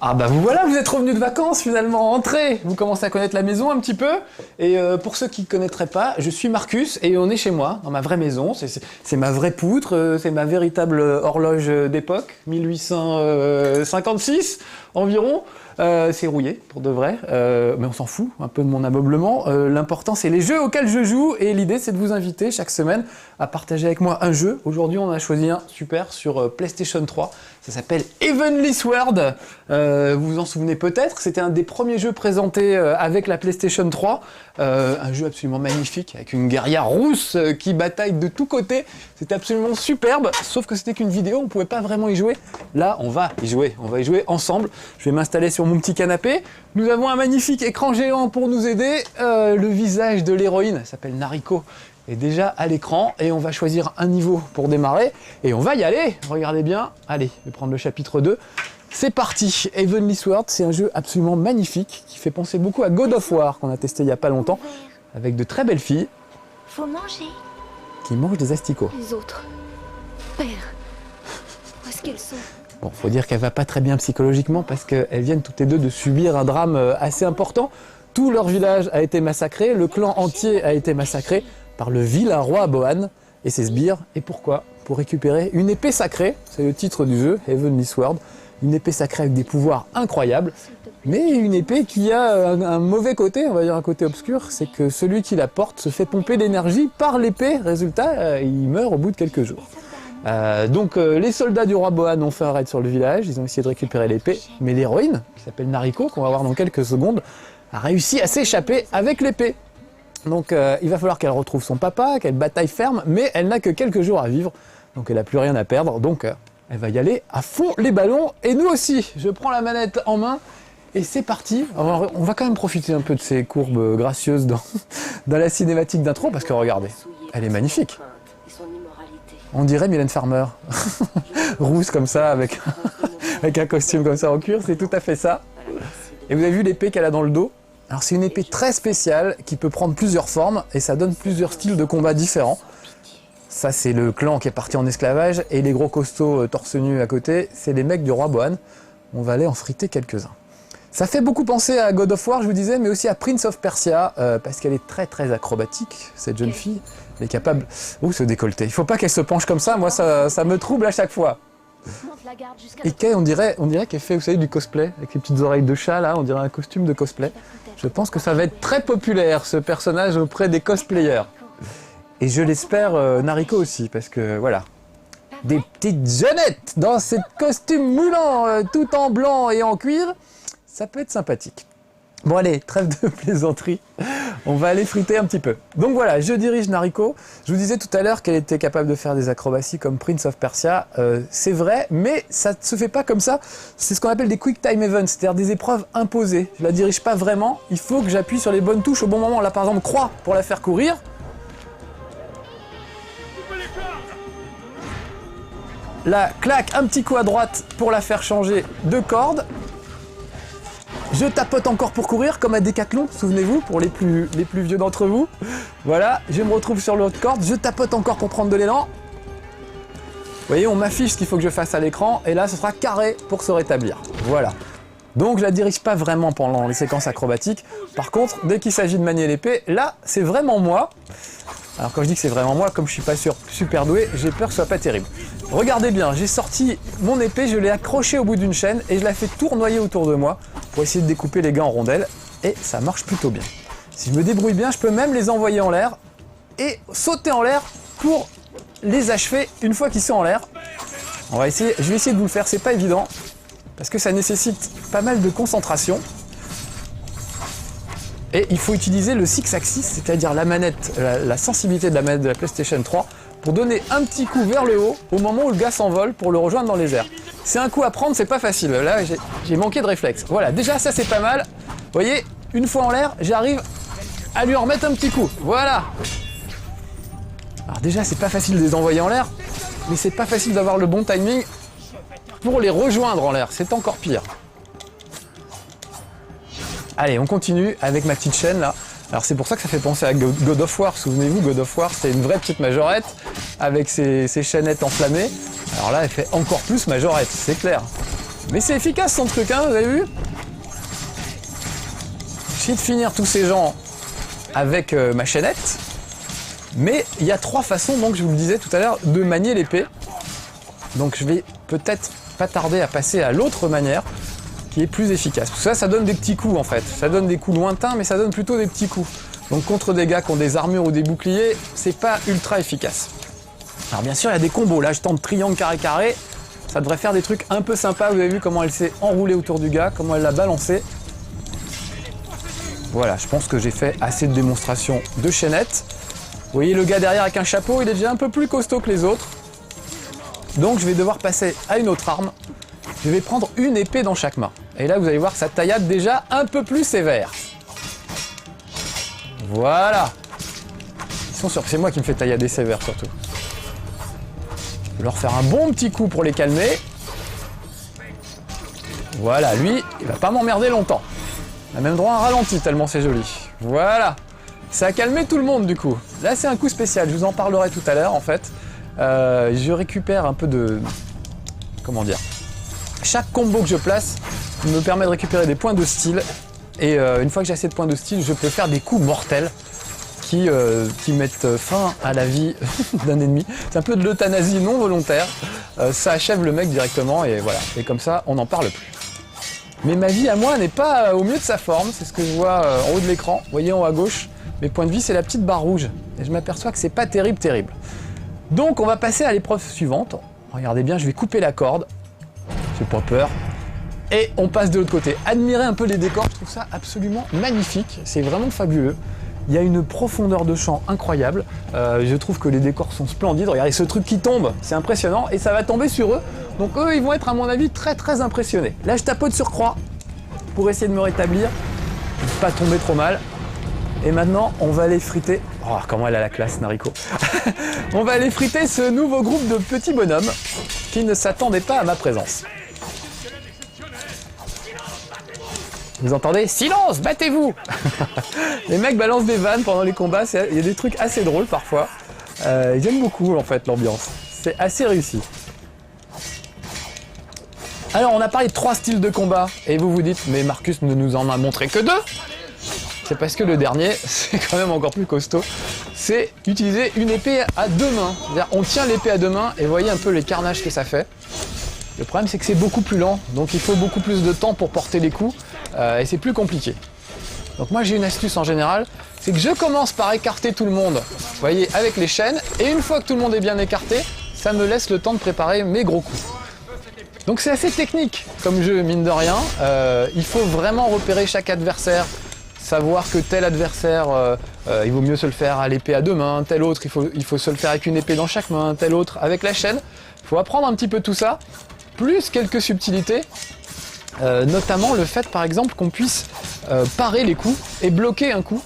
Ah bah vous voilà, vous êtes revenus de vacances finalement, entrez. Vous commencez à connaître la maison un petit peu. Et pour ceux qui ne connaîtraient pas, je suis Marcus et on est chez moi, dans ma vraie maison. C'est ma vraie poutre, c'est ma véritable horloge d'époque, 1856 environ. C'est rouillé pour de vrai, mais on s'en fout un peu de mon ameublement. L'important c'est les jeux auxquels je joue et l'idée c'est de vous inviter chaque semaine à partager avec moi un jeu. Aujourd'hui on a choisi un super sur PlayStation 3, ça s'appelle Heavenly Sword. Vous vous en souvenez peut-être, c'était un des premiers jeux présentés avec la PlayStation 3. Un jeu absolument magnifique avec une guerrière rousse qui bataille de tous côtés. C'était absolument superbe, sauf que c'était qu'une vidéo, on ne pouvait pas vraiment y jouer. Là on va y jouer ensemble. Je vais m'installer sur mon petit canapé. Nous avons un magnifique écran géant pour nous aider. Le visage de l'héroïne, elle s'appelle Nariko, est déjà à l'écran et on va choisir un niveau pour démarrer et on va y aller. Regardez bien. Allez, je vais prendre le chapitre 2. C'est parti. Heavenly Sword, c'est un jeu absolument magnifique qui fait penser beaucoup à God of War qu'on a testé il y a pas longtemps avec de très belles filles. Faut manger. Qui mangent des asticots. Les autres. Père. Où est-ce qu'elles sont? Bon, faut dire qu'elle va pas très bien psychologiquement parce qu'elles viennent toutes les deux de subir un drame assez important. Tout leur village a été massacré, le clan entier a été massacré par le vilain roi Bohan et ses sbires. Et pourquoi? Pour récupérer une épée sacrée, c'est le titre du jeu, Heavenly Sword. Une épée sacrée avec des pouvoirs incroyables, mais une épée qui a un mauvais côté, on va dire un côté obscur, c'est que celui qui la porte se fait pomper d'énergie par l'épée. Résultat, il meurt au bout de quelques jours. Donc les soldats du roi Bohan ont fait un raid sur le village, ils ont essayé de récupérer l'épée, mais l'héroïne, qui s'appelle Nariko, qu'on va voir dans quelques secondes, a réussi à s'échapper avec l'épée. Donc il va falloir qu'elle retrouve son papa, qu'elle bataille ferme, mais elle n'a que quelques jours à vivre, donc elle n'a plus rien à perdre, donc elle va y aller à fond les ballons, et nous aussi. Je prends la manette en main, et c'est parti. Alors, on va quand même profiter un peu de ces courbes gracieuses dans la cinématique d'intro, parce que regardez, elle est magnifique. On dirait Mylène Farmer, rousse comme ça, avec un costume comme ça en cuir, c'est tout à fait ça. Et vous avez vu l'épée qu'elle a dans le dos? Alors c'est une épée très spéciale qui peut prendre plusieurs formes et ça donne plusieurs styles de combat différents. Ça c'est le clan qui est parti en esclavage et les gros costauds torse nu à côté, c'est les mecs du roi Bohan. On va aller en friter quelques-uns. Ça fait beaucoup penser à God of War, je vous disais, mais aussi à Prince of Persia, parce qu'elle est très très acrobatique, cette jeune fille. Elle est capable... Ouh, se décolleter. Il faut pas qu'elle se penche comme ça, moi ça me trouble à chaque fois. Et Kay, on dirait qu'elle fait, vous savez, du cosplay, avec les petites oreilles de chat, là, on dirait un costume de cosplay. Je pense que ça va être très populaire, ce personnage, auprès des cosplayers. Et je l'espère, Nariko aussi, parce que, voilà. Des petites jeunettes dans ce costume moulant, tout en blanc et en cuir, ça peut être sympathique. Bon allez, trêve de plaisanterie, on va aller friter un petit peu. Donc voilà, je dirige Nariko. Je vous disais tout à l'heure qu'elle était capable de faire des acrobaties comme Prince of Persia. C'est vrai, mais ça ne se fait pas comme ça. C'est ce qu'on appelle des quick time events, c'est-à-dire des épreuves imposées. Je la dirige pas vraiment, il faut que j'appuie sur les bonnes touches au bon moment. Là par exemple, croix pour la faire courir. Là, clac, un petit coup à droite pour la faire changer de corde. Je tapote encore pour courir, comme à Décathlon, souvenez-vous, pour les plus vieux d'entre vous. Voilà, je me retrouve sur l'autre corde, je tapote encore pour prendre de l'élan. Vous voyez, on m'affiche ce qu'il faut que je fasse à l'écran, et là, ce sera carré pour se rétablir. Voilà. Donc, je la dirige pas vraiment pendant les séquences acrobatiques. Par contre, dès qu'il s'agit de manier l'épée, là, c'est vraiment moi. Alors, quand je dis que c'est vraiment moi, comme je suis pas super doué, j'ai peur que ce soit pas terrible. Regardez bien, j'ai sorti mon épée, je l'ai accrochée au bout d'une chaîne et je la fais tournoyer autour de moi pour essayer de découper les gars en rondelles et ça marche plutôt bien. Si je me débrouille bien, je peux même les envoyer en l'air et sauter en l'air pour les achever une fois qu'ils sont en l'air. Je vais essayer de vous le faire, c'est pas évident parce que ça nécessite pas mal de concentration. Et il faut utiliser le 6-axis, c'est-à-dire la manette, la sensibilité de la manette de la PlayStation 3 pour donner un petit coup vers le haut au moment où le gars s'envole pour le rejoindre dans les airs. C'est un coup à prendre, c'est pas facile. Là, j'ai manqué de réflexe. Voilà, déjà ça c'est pas mal. Vous voyez, une fois en l'air, j'arrive à lui en remettre un petit coup. Voilà. Alors déjà, c'est pas facile de les envoyer en l'air, mais c'est pas facile d'avoir le bon timing pour les rejoindre en l'air. C'est encore pire. Allez, on continue avec ma petite chaîne là. Alors c'est pour ça que ça fait penser à God of War. Souvenez-vous, God of War, c'était une vraie petite majorette avec ses chaînettes enflammées. Alors là, elle fait encore plus majorette, c'est clair. Mais c'est efficace son truc, hein, vous avez vu? J'essaie de finir tous ces gens avec ma chaînette. Mais il y a 3 façons, donc je vous le disais tout à l'heure, de manier l'épée. Donc je vais peut-être pas tarder à passer à l'autre manière qui est plus efficace. Parce que ça donne des petits coups en fait. Ça donne des coups lointains, mais ça donne plutôt des petits coups. Donc contre des gars qui ont des armures ou des boucliers, c'est pas ultra efficace. Alors bien sûr, il y a des combos. Là, je tente triangle, carré, carré. Ça devrait faire des trucs un peu sympas. Vous avez vu comment elle s'est enroulée autour du gars, comment elle l'a balancé. Voilà, je pense que j'ai fait assez de démonstrations de chaînette. Vous voyez le gars derrière avec un chapeau, il est déjà un peu plus costaud que les autres. Donc je vais devoir passer à une autre arme. Je vais prendre une épée dans chaque main. Et là, vous allez voir que ça taillade déjà un peu plus sévère. Voilà. Ils sont sûrs que c'est moi qui me fais taillader sévère surtout. Je vais leur faire un bon petit coup pour les calmer. Voilà, lui, il va pas m'emmerder longtemps. Il a même droit à un ralenti tellement c'est joli. Voilà. Ça a calmé tout le monde du coup. Là, c'est un coup spécial. Je vous en parlerai tout à l'heure en fait. Je récupère un peu de... Comment dire? Chaque combo que je place me permet de récupérer des points de style. Et une fois que j'ai assez de points de style, je peux faire des coups mortels qui mettent fin à la vie d'un ennemi. C'est un peu de l'euthanasie non volontaire. Ça achève le mec directement et voilà. Et comme ça, on n'en parle plus. Mais ma vie à moi n'est pas au mieux de sa forme. C'est ce que je vois en haut de l'écran. Vous voyez en haut à gauche, mes points de vie, c'est la petite barre rouge. Et je m'aperçois que c'est pas terrible. Donc on va passer à l'épreuve suivante. Regardez bien, je vais couper la corde. J'ai pas peur. Et on passe de l'autre côté. Admirez un peu les décors, je trouve ça absolument magnifique. C'est vraiment fabuleux. Il y a une profondeur de champ incroyable. Je trouve que les décors sont splendides. Regardez ce truc qui tombe, c'est impressionnant. Et ça va tomber sur eux. Donc eux, ils vont être à mon avis très impressionnés. Là, je tapote sur croix pour essayer de me rétablir. Pas tomber trop mal. Et maintenant, on va aller friter... Oh, comment elle a la classe, Nariko. On va aller friter ce nouveau groupe de petits bonhommes qui ne s'attendaient pas à ma présence. Vous entendez? Silence, battez-vous. Les mecs balancent des vannes pendant les combats, il y a des trucs assez drôles parfois. Ils aiment beaucoup en fait l'ambiance, c'est assez réussi. Alors on a parlé de 3 styles de combat, et vous vous dites, mais Marcus ne nous en a montré que 2. C'est parce que le dernier, c'est quand même encore plus costaud, c'est utiliser une épée à 2 mains. C'est-à-dire on tient l'épée à 2 mains, et voyez un peu les carnages que ça fait. Le problème c'est que c'est beaucoup plus lent, donc il faut beaucoup plus de temps pour porter les coups, et c'est plus compliqué. Donc moi j'ai une astuce en général, c'est que je commence par écarter tout le monde, vous voyez, avec les chaînes, et une fois que tout le monde est bien écarté, ça me laisse le temps de préparer mes gros coups. Donc c'est assez technique comme jeu, mine de rien, il faut vraiment repérer chaque adversaire, savoir que tel adversaire, il vaut mieux se le faire à l'épée à 2 mains, tel autre, il faut se le faire avec une épée dans chaque main, tel autre avec la chaîne. Il faut apprendre un petit peu tout ça, plus quelques subtilités, notamment le fait par exemple qu'on puisse parer les coups et bloquer un coup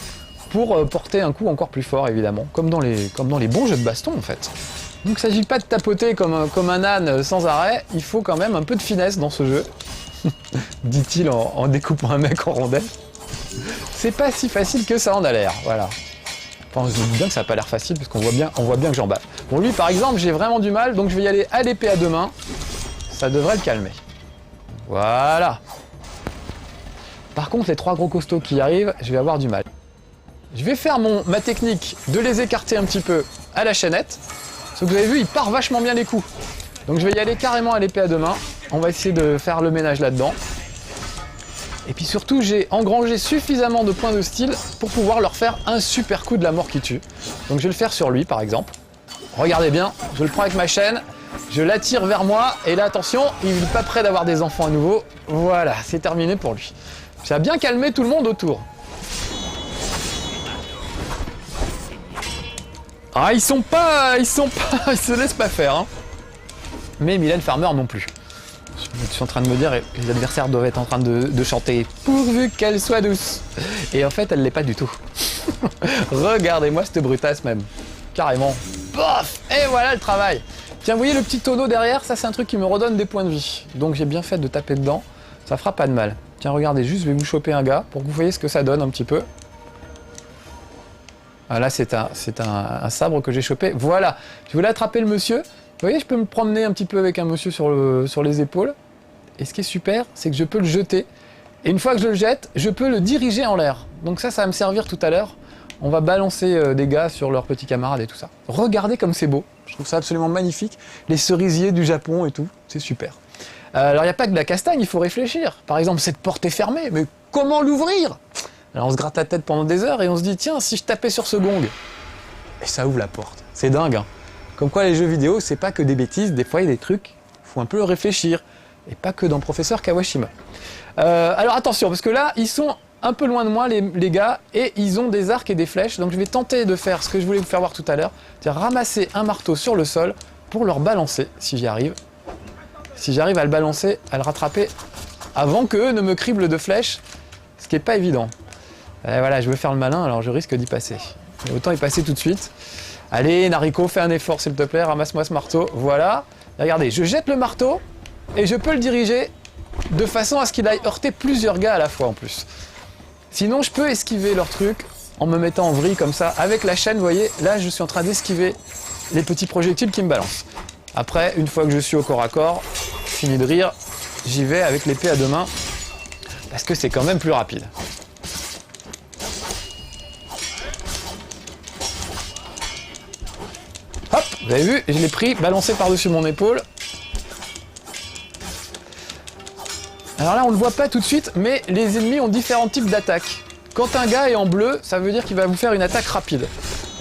pour porter un coup encore plus fort évidemment, comme dans les bons jeux de baston en fait. Donc il ne s'agit pas de tapoter comme un âne sans arrêt, il faut quand même un peu de finesse dans ce jeu, dit-il en découpant un mec en rondelles. C'est pas si facile que ça en a l'air, voilà. Enfin, je me dis bien que ça n'a pas l'air facile parce qu'on voit bien que j'en baffe. Bon, lui par exemple, j'ai vraiment du mal, donc je vais y aller à l'épée à 2 mains. Ça devrait le calmer. Voilà. Par contre, les 3 gros costauds qui arrivent, je vais avoir du mal. Je vais faire ma technique de les écarter un petit peu à la chaînette. Ce que vous avez vu, il part vachement bien les coups. Donc je vais y aller carrément à l'épée à 2 mains. On va essayer de faire le ménage là-dedans. Et puis surtout, j'ai engrangé suffisamment de points de style pour pouvoir leur faire un super coup de la mort qui tue. Donc je vais le faire sur lui, par exemple. Regardez bien, je le prends avec ma chaîne, je l'attire vers moi, et là, attention, il n'est pas prêt d'avoir des enfants à nouveau. Voilà, c'est terminé pour lui. Ça a bien calmé tout le monde autour. Ah, ils se laissent pas faire, hein. Mais Mylène Farmer non plus. Je suis en train de me dire, les adversaires doivent être en train de chanter « Pourvu qu'elle soit douce ». Et en fait, elle l'est pas du tout. Regardez-moi cette brutasse même. Carrément. Pof. Et voilà le travail. Tiens, vous voyez le petit tonneau derrière, ça c'est un truc qui me redonne des points de vie. Donc j'ai bien fait de taper dedans, ça fera pas de mal. Tiens, regardez, juste je vais vous choper un gars pour que vous voyez ce que ça donne un petit peu. Ah, là c'est un sabre que j'ai chopé. Voilà, je voulais attraper le monsieur. Vous voyez, je peux me promener un petit peu avec un monsieur sur les épaules. Et ce qui est super, c'est que je peux le jeter. Et une fois que je le jette, je peux le diriger en l'air. Donc ça va me servir tout à l'heure. On va balancer des gars sur leurs petits camarades et tout ça. Regardez comme c'est beau. Je trouve ça absolument magnifique. Les cerisiers du Japon et tout, c'est super. Alors il n'y a pas que de la castagne, il faut réfléchir. Par exemple, cette porte est fermée, mais comment l'ouvrir? Alors on se gratte la tête pendant des heures et on se dit, tiens, si je tapais sur ce gong, et ça ouvre la porte. C'est dingue, hein. Comme quoi les jeux vidéo, c'est pas que des bêtises, des fois il y a des trucs, il faut un peu réfléchir. Et pas que dans Professeur Kawashima. Alors attention, parce que là, ils sont un peu loin de moi, les gars, et ils ont des arcs et des flèches. Donc je vais tenter de faire ce que je voulais vous faire voir tout à l'heure, c'est-à-dire ramasser un marteau sur le sol pour leur balancer, si j'y arrive. Si j'arrive à le balancer, à le rattraper avant qu'eux ne me criblent de flèches, ce qui n'est pas évident. Et voilà, je veux faire le malin, alors je risque d'y passer. Mais autant y passer tout de suite. Allez, Nariko, fais un effort s'il te plaît, ramasse-moi ce marteau. Voilà. Et regardez, je jette le marteau et je peux le diriger de façon à ce qu'il aille heurter plusieurs gars à la fois en plus. Sinon, je peux esquiver leur truc en me mettant en vrille comme ça. Avec la chaîne, vous voyez, là, je suis en train d'esquiver les petits projectiles qui me balancent. Après, une fois que je suis au corps à corps, fini de rire, j'y vais avec l'épée à deux mains parce que c'est quand même plus rapide. Hop, vous avez vu, je l'ai pris, balancé par-dessus mon épaule. Alors là, on ne le voit pas tout de suite, mais les ennemis ont différents types d'attaques. Quand un gars est en bleu, ça veut dire qu'il va vous faire une attaque rapide.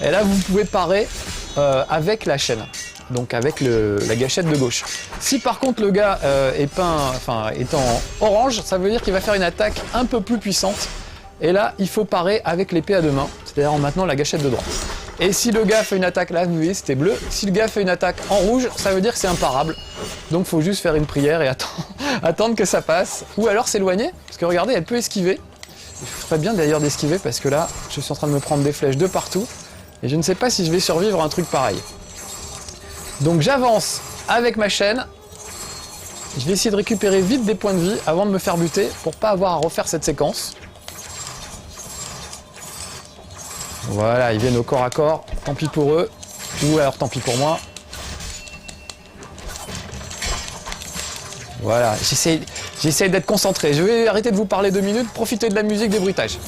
Et là, vous pouvez parer avec la chaîne, donc avec la gâchette de gauche. Si par contre le gars est en orange, ça veut dire qu'il va faire une attaque un peu plus puissante. Et là, il faut parer avec l'épée à deux mains, c'est-à-dire en maintenant la gâchette de droite. Et si le gars fait une attaque, là, vous voyez, c'était bleu. Si le gars fait une attaque en rouge, ça veut dire que c'est imparable. Donc, il faut juste faire une prière et attendre que ça passe. Ou alors s'éloigner, parce que regardez, elle peut esquiver. Il ferait bien d'ailleurs d'esquiver, parce que là, je suis en train de me prendre des flèches de partout. Et je ne sais pas si je vais survivre à un truc pareil. Donc, j'avance avec ma chaîne. Je vais essayer de récupérer vite des points de vie avant de me faire buter, pour pas avoir à refaire cette séquence. Voilà, ils viennent au corps à corps, tant pis pour eux, ou alors tant pis pour moi. Voilà, j'essaye d'être concentré. Je vais arrêter de vous parler 2 minutes, profiter de la musique, des bruitages.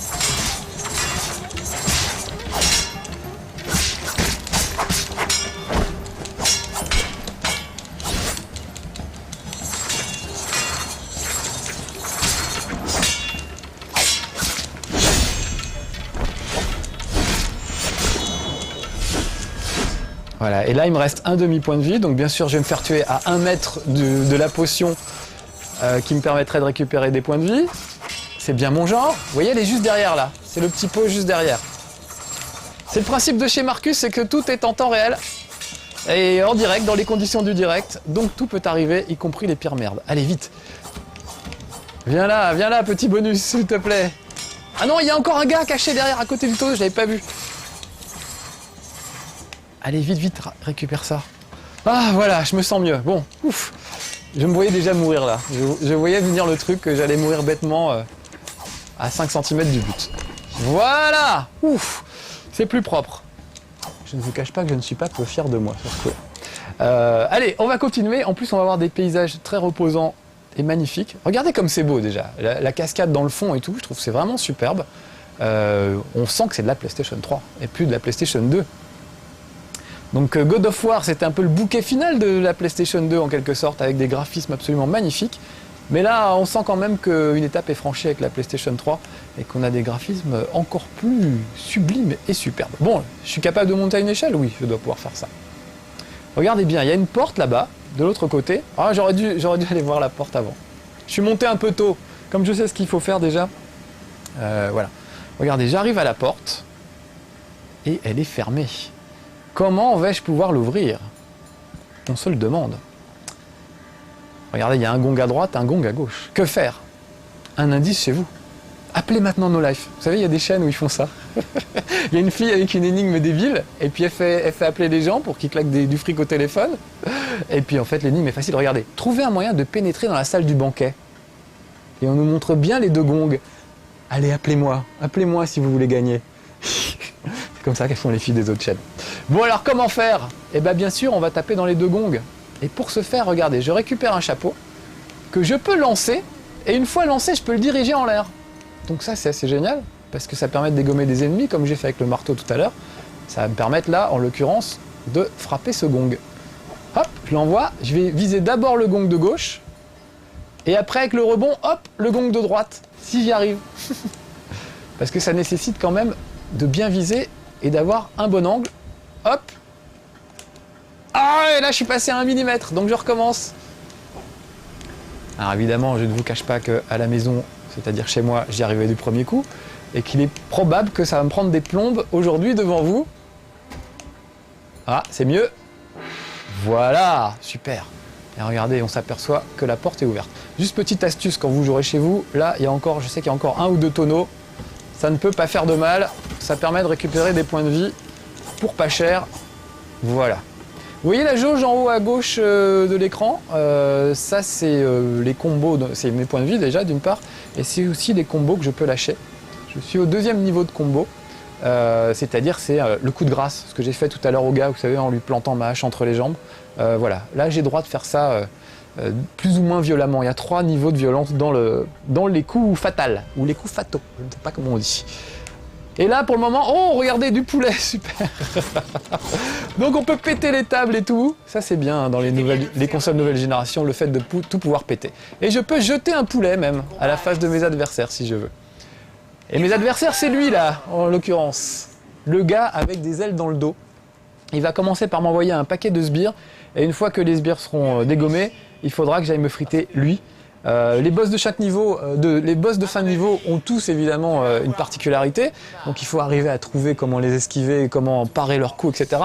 Voilà, et là il me reste un demi-point de vie, donc bien sûr je vais me faire tuer à 1 mètre de la potion qui me permettrait de récupérer des points de vie. C'est bien mon genre. Vous voyez, elle est juste derrière là, c'est le petit pot juste derrière. C'est le principe de chez Marcus, c'est que tout est en temps réel et en direct, dans les conditions du direct, donc tout peut arriver, y compris les pires merdes. Allez vite. Viens là, petit bonus, s'il te plaît. Ah non, il y a encore un gars caché derrière à côté du taux, je l'avais pas vu. Allez, vite, récupère ça. Ah, voilà, je me sens mieux. Bon, ouf. Je me voyais déjà mourir là. Je voyais venir le truc que j'allais mourir bêtement à 5 cm du but. Voilà. Ouf. C'est plus propre. Je ne vous cache pas que je ne suis pas peu fier de moi sur ce coup. Allez, on va continuer. En plus, on va avoir des paysages très reposants et magnifiques. Regardez comme c'est beau déjà. La cascade dans le fond et tout, je trouve que c'est vraiment superbe. On sent que c'est de la PlayStation 3 et plus de la PlayStation 2. Donc God of War, c'était un peu le bouquet final de la PlayStation 2 en quelque sorte, avec des graphismes absolument magnifiques. Mais là, on sent quand même qu'une étape est franchie avec la PlayStation 3 et qu'on a des graphismes encore plus sublimes et superbes. Bon, je suis capable de monter à une échelle? Oui, je dois pouvoir faire ça. Regardez bien, il y a une porte là-bas, de l'autre côté. Ah, j'aurais dû aller voir la porte avant. Je suis monté un peu tôt, comme je sais ce qu'il faut faire déjà. Voilà. Regardez, j'arrive à la porte et elle est fermée. Comment vais-je pouvoir l'ouvrir? On se le demande. Regardez, il y a un gong à droite, un gong à gauche. Que faire? Un indice chez vous. Appelez maintenant No Life. Vous savez, il y a des chaînes où ils font ça. Il y a une fille avec une énigme débile, et puis elle fait appeler les gens pour qu'ils claquent du fric au téléphone. Et puis en fait, l'énigme est facile. Regardez, trouvez un moyen de pénétrer dans la salle du banquet. Et on nous montre bien les 2 gongs. Allez, appelez-moi si vous voulez gagner. C'est comme ça qu'elles font les filles des autres chaînes. Bon alors comment faire? Eh bien sûr on va taper dans les 2 gongs. Et pour ce faire, regardez, je récupère un chapeau. que je peux lancer, et une fois lancé, je peux le diriger en l'air. Donc ça, c'est assez génial, parce que ça permet de dégommer des ennemis, comme j'ai fait avec le marteau tout à l'heure. Ça va me permettre là, en l'occurrence, de frapper ce gong. Hop, je l'envoie, je vais viser d'abord le gong de gauche, et après avec le rebond, hop, le gong de droite, si j'y arrive. Parce que ça nécessite quand même de bien viser et d'avoir un bon angle. Hop. Ah, et là je suis passé à 1 mm, donc je recommence. Alors évidemment, je ne vous cache pas qu'à la maison, c'est-à-dire chez moi, j'y arrivais du premier coup, et qu'il est probable que ça va me prendre des plombes aujourd'hui devant vous. Ah, c'est mieux. Voilà, super. Et regardez, on s'aperçoit que la porte est ouverte. Juste petite astuce, quand vous jouerez chez vous, là, il y a encore, je sais qu'il y a encore 1 ou 2 tonneaux. Ça ne peut pas faire de mal. Ça permet de récupérer des points de vie pour pas cher. Voilà. Vous voyez la jauge en haut à gauche de l'écran, ça c'est les combos, c'est mes points de vie déjà d'une part, et c'est aussi les combos que je peux lâcher. Je suis au 2e niveau de combo, c'est-à-dire c'est le coup de grâce, ce que j'ai fait tout à l'heure au gars, vous savez, en lui plantant ma hache entre les jambes. Voilà, là j'ai le droit de faire ça plus ou moins violemment. Il y a 3 niveaux de violence dans les coups fatals, ou les coups fataux, je ne sais pas comment on dit. Et là, pour le moment, oh, regardez, du poulet, super. Donc on peut péter les tables et tout. Ça, c'est bien hein, dans les consoles nouvelle génération, le fait de tout pouvoir péter. Et je peux jeter un poulet même à la face de mes adversaires si je veux. Et mes adversaires, c'est lui là, en l'occurrence. Le gars avec des ailes dans le dos. Il va commencer par m'envoyer un paquet de sbires. Et une fois que les sbires seront dégommés, il faudra que j'aille me friter lui. Les boss de chaque niveau, les boss de fin de niveau ont tous évidemment une particularité, donc il faut arriver à trouver comment les esquiver, comment parer leurs coups, etc.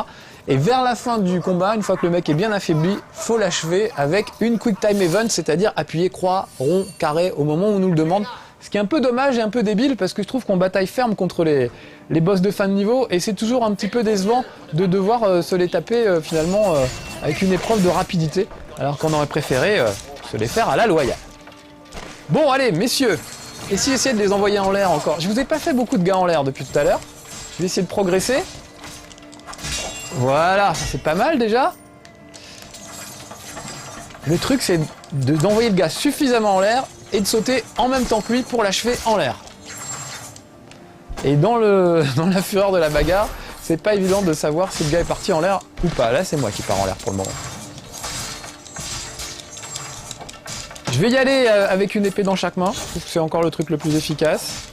Et vers la fin du combat, une fois que le mec est bien affaibli, faut l'achever avec une quick time event, c'est-à-dire appuyer croix, rond, carré au moment où on nous le demande. Ce qui est un peu dommage et un peu débile parce que je trouve qu'on bataille ferme contre les boss de fin de niveau et c'est toujours un petit peu décevant de devoir se les taper finalement avec une épreuve de rapidité, alors qu'on aurait préféré se les faire à la loyale. Bon, allez, messieurs, et si j'essayais de les envoyer en l'air encore. Je vous ai pas fait beaucoup de gars en l'air depuis tout à l'heure. Je vais essayer de progresser. Voilà, ça c'est pas mal déjà. Le truc, c'est d'envoyer le gars suffisamment en l'air et de sauter en même temps que lui pour l'achever en l'air. Et dans la fureur de la bagarre, c'est pas évident de savoir si le gars est parti en l'air ou pas. Là, c'est moi qui pars en l'air pour le moment. Je vais y aller avec une épée dans chaque main, je trouve que c'est encore le truc le plus efficace.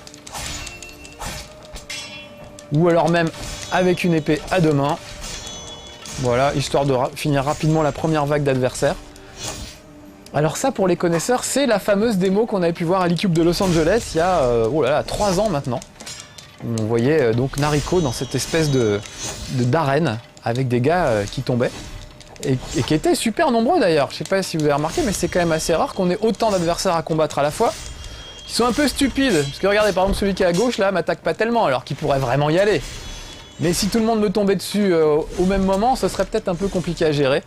Ou alors même avec une épée à 2 mains. Voilà, histoire de finir rapidement la première vague d'adversaires. Alors ça, pour les connaisseurs, c'est la fameuse démo qu'on avait pu voir à l'E-Cube de Los Angeles il y a 3 ans maintenant. On voyait donc Nariko dans cette espèce d'arène avec des gars qui tombaient. Et qui étaient super nombreux d'ailleurs. Je sais pas si vous avez remarqué, mais c'est quand même assez rare qu'on ait autant d'adversaires à combattre à la fois. Ils sont un peu stupides, parce que regardez, par exemple, celui qui est à gauche là m'attaque pas tellement, alors qu'il pourrait vraiment y aller. Mais si tout le monde me tombait dessus au même moment, ce serait peut-être un peu compliqué à gérer.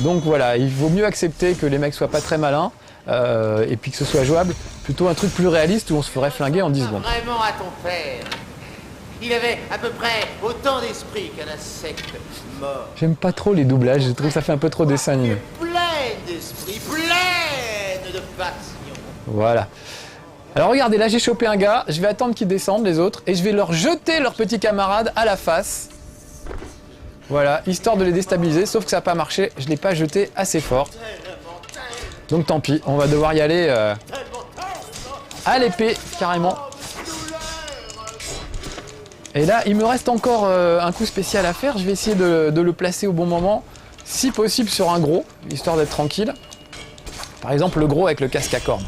Donc voilà, il vaut mieux accepter que les mecs soient pas très malins, et puis que ce soit jouable. Plutôt un truc plus réaliste où on se ferait flinguer en 10 secondes. Vraiment à ton père. Il avait à peu près autant d'esprit qu'un insecte mort. J'aime pas trop les doublages, je trouve que ça fait un peu trop dessin animé. Pleine d'esprit, pleine de passion. Voilà. Alors regardez, là j'ai chopé un gars, je vais attendre qu'ils descendent les autres, et je vais leur jeter leurs petits camarades à la face. Voilà, histoire de les déstabiliser, sauf que ça n'a pas marché, je ne l'ai pas jeté assez fort. Donc tant pis, on va devoir y aller à l'épée, carrément. Et là, il me reste encore un coup spécial à faire. Je vais essayer de le placer au bon moment, si possible sur un gros, histoire d'être tranquille. Par exemple, le gros avec le casque à cornes.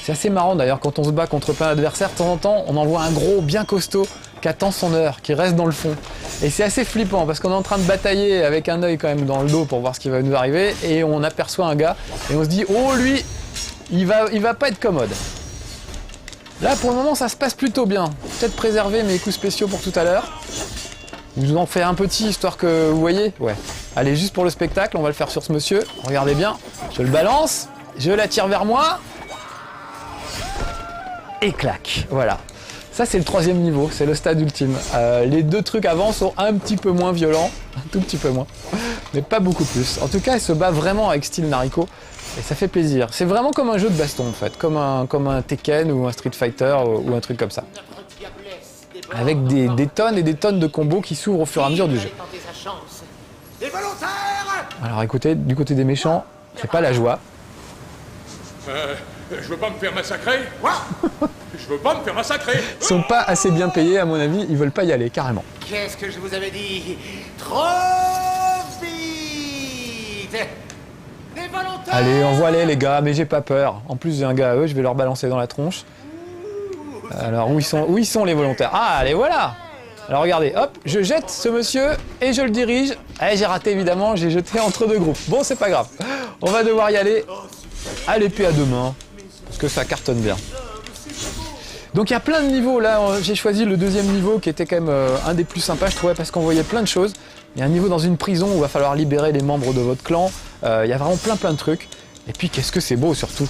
C'est assez marrant d'ailleurs, quand on se bat contre plein d'adversaires, de temps en temps, on envoie un gros bien costaud qui attend son heure, qui reste dans le fond. Et c'est assez flippant parce qu'on est en train de batailler avec un œil quand même dans le dos pour voir ce qui va nous arriver. Et on aperçoit un gars et on se dit, oh lui, il va pas être commode. Là, pour le moment, ça se passe plutôt bien. Peut-être préserver mes coups spéciaux pour tout à l'heure. Je vous en fais un petit, histoire que vous voyez. Ouais. Allez, juste pour le spectacle, on va le faire sur ce monsieur. Regardez bien. Je le balance. Je l'attire vers moi. Et clac. Voilà. Ça, c'est le 3e niveau. C'est le stade ultime. Les 2 trucs avant sont un petit peu moins violents. Un tout petit peu moins. Mais pas beaucoup plus. En tout cas, il se bat vraiment avec style Nariko. Et ça fait plaisir. C'est vraiment comme un jeu de baston en fait, comme un Tekken ou un Street Fighter ou un truc comme ça. Avec des tonnes et des tonnes de combos qui s'ouvrent au fur et à mesure du jeu. Alors écoutez, du côté des méchants, c'est pas la joie. Je veux pas me faire massacrer. Quoi? Je veux pas me faire massacrer. Ils sont pas assez bien payés à mon avis, ils veulent pas y aller carrément. Qu'est-ce que je vous avais dit? Trop vite! Des volontaires! Allez, envoie-les les gars, mais j'ai pas peur. En plus j'ai un gars à eux, je vais leur balancer dans la tronche. Alors où ils sont les volontaires? Ah, les voilà! Alors regardez, hop, je jette ce monsieur et je le dirige. Allez, j'ai raté évidemment, j'ai jeté entre deux groupes. Bon, c'est pas grave. On va devoir y aller à l'épée à deux mains, parce que ça cartonne bien. Donc il y a plein de niveaux, là j'ai choisi le deuxième niveau qui était quand même un des plus sympas je trouvais parce qu'on voyait plein de choses. Il y a un niveau dans une prison où il va falloir libérer les membres de votre clan, il y a vraiment plein de trucs. Et puis qu'est-ce que c'est beau surtout.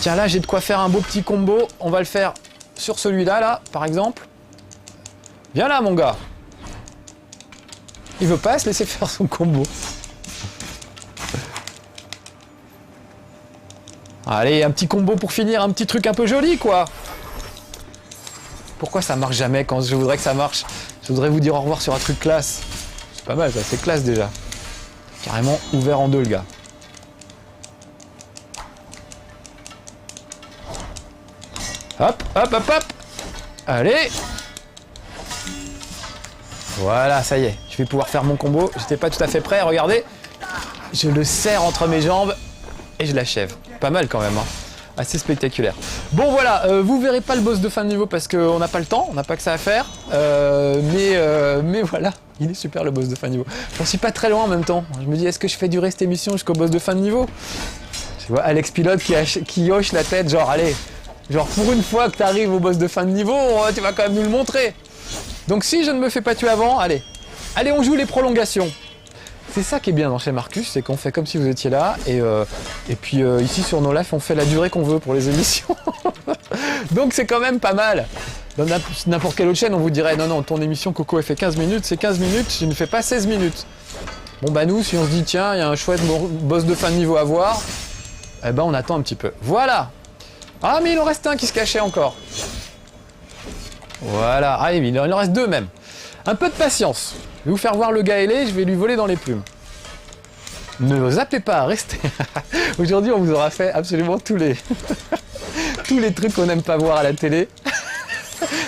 Tiens là j'ai de quoi faire un beau petit combo, on va le faire sur celui-là là par exemple. Viens là mon gars. Il veut pas se laisser faire son combo. Allez un petit combo pour finir, un petit truc un peu joli quoi. Pourquoi ça marche jamais quand je voudrais que ça marche? Je voudrais vous dire au revoir sur un truc classe. C'est pas mal ça, c'est classe déjà. Carrément ouvert en deux le gars. Hop, hop, hop, hop. Allez. Voilà, ça y est. Je vais pouvoir faire mon combo. J'étais pas tout à fait prêt, regardez. Je le serre entre mes jambes et je l'achève. Pas mal quand même, hein. Assez spectaculaire. Bon voilà, vous verrez pas le boss de fin de niveau parce qu'on n'a pas le temps, on n'a pas que ça à faire. Mais voilà, il est super le boss de fin de niveau. J'en suis pas très loin en même temps. Je me dis, est-ce que je fais durer cette émission jusqu'au boss de fin de niveau? Je vois Alex Pilote qui hoche la tête, genre allez, genre pour une fois que tu arrives au boss de fin de niveau, tu vas quand même nous le montrer. Donc si je ne me fais pas tuer avant, allez, on joue les prolongations. C'est ça qui est bien dans chez Marcus, c'est qu'on fait comme si vous étiez là, et puis ici sur nos lives on fait la durée qu'on veut pour les émissions. Donc c'est quand même pas mal. Dans n'importe quelle autre chaîne on vous dirait non ton émission Coco elle fait 15 minutes, c'est 15 minutes, je ne fais pas 16 minutes. Bon bah nous si on se dit tiens il y a un chouette boss de fin de niveau à voir, eh ben on attend un petit peu. Voilà. Ah mais il en reste un qui se cachait encore. Voilà, ah il en reste deux même. Un peu de patience. Je vais vous faire voir le gars ailé, je vais lui voler dans les plumes. Ne zappez pas, restez. Aujourd'hui, on vous aura fait absolument tous les trucs qu'on n'aime pas voir à la télé.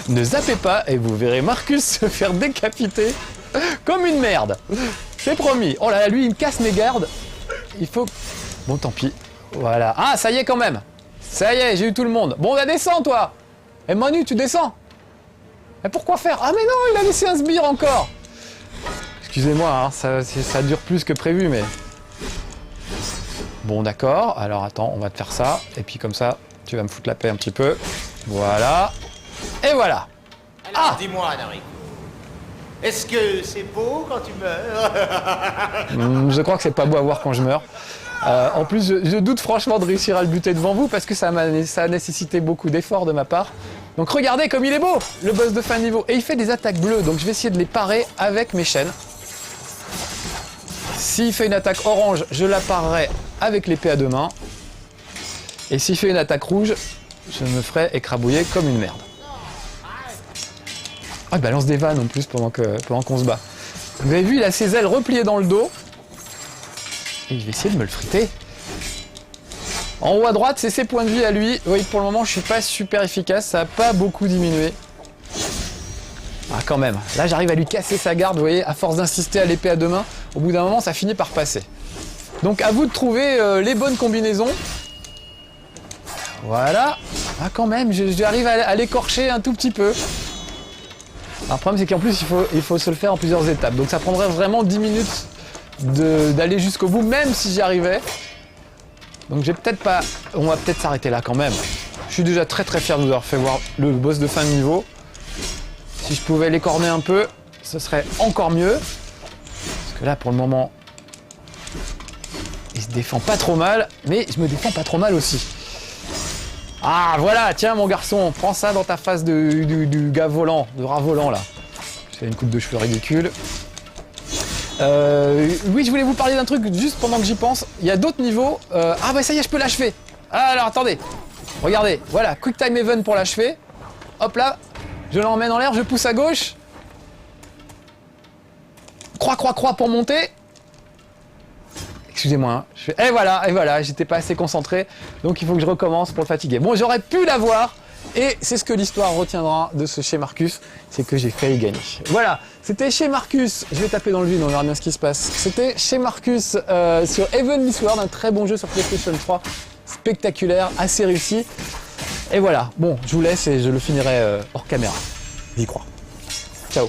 Ne zappez pas et vous verrez Marcus se faire décapiter comme une merde. C'est promis. Oh là là, lui, il me casse mes gardes. Il faut... Bon, tant pis. Voilà. Ah, ça y est quand même. Ça y est, j'ai eu tout le monde. Bon, bah descends, toi. Et Manu, tu descends. Mais pourquoi faire? Ah mais non, il a laissé un sbire encore. Excusez-moi, hein, ça dure plus que prévu, mais... Bon, d'accord. Alors, attends, on va te faire ça. Et puis, comme ça, tu vas me foutre la paix un petit peu. Voilà. Et voilà. Alors, ah, dis-moi, Narico, est-ce que c'est beau quand tu meurs? Je crois que c'est pas beau à voir quand je meurs. En plus, je doute franchement de réussir à le buter devant vous parce que ça a nécessité beaucoup d'efforts de ma part. Donc regardez comme il est beau, le boss de fin de niveau. Et il fait des attaques bleues, donc je vais essayer de les parer avec mes chaînes. S'il fait une attaque orange, je la parerai avec l'épée à deux mains. Et s'il fait une attaque rouge, je me ferai écrabouiller comme une merde. Ah, il balance des vannes en plus pendant qu'on se bat. Vous avez vu, il a ses ailes repliées dans le dos. Et je vais essayer de me le friter. En haut à droite, c'est ses points de vie à lui. Oui, pour le moment, je suis pas super efficace. Ça n'a pas beaucoup diminué. Ah, quand même. Là, j'arrive à lui casser sa garde, vous voyez, à force d'insister à l'épée à deux mains. Au bout d'un moment, ça finit par passer. Donc, à vous de trouver les bonnes combinaisons. Voilà. Ah, quand même, j'arrive à l'écorcher un tout petit peu. Alors, le problème, c'est qu'en plus, il faut se le faire en plusieurs étapes. Donc, ça prendrait vraiment 10 minutes d'aller jusqu'au bout, même si j'y arrivais. Donc j'ai peut-être pas... On va peut-être s'arrêter là quand même. Je suis déjà très fier de vous avoir fait voir le boss de fin de niveau. Si je pouvais l'écorner un peu, ce serait encore mieux. Parce que là, pour le moment, il se défend pas trop mal, mais je me défends pas trop mal aussi. Ah voilà, tiens mon garçon, prends ça dans ta face du gars volant, de rat volant là. C'est une coupe de cheveux ridicule. Oui, je voulais vous parler d'un truc juste pendant que j'y pense. Il y a d'autres niveaux. Ah bah ça y est, je peux l'achever. Ah, alors attendez. Regardez, voilà, Quick Time Event pour l'achever. Hop là, je l'emmène en l'air, je pousse à gauche. Croix, croix, croix pour monter. Excusez-moi, hein. Et voilà, j'étais pas assez concentré. Donc il faut que je recommence pour le fatiguer. Bon, j'aurais pu l'avoir. Et c'est ce que l'histoire retiendra de ce chez Marcus, c'est que j'ai failli gagner. Voilà, c'était chez Marcus, je vais taper dans le vide, on verra bien ce qui se passe. C'était chez Marcus sur Heavenly Sword, un très bon jeu sur PlayStation 3, spectaculaire, assez réussi. Et voilà, bon, je vous laisse et je le finirai hors caméra, j'y crois. Ciao.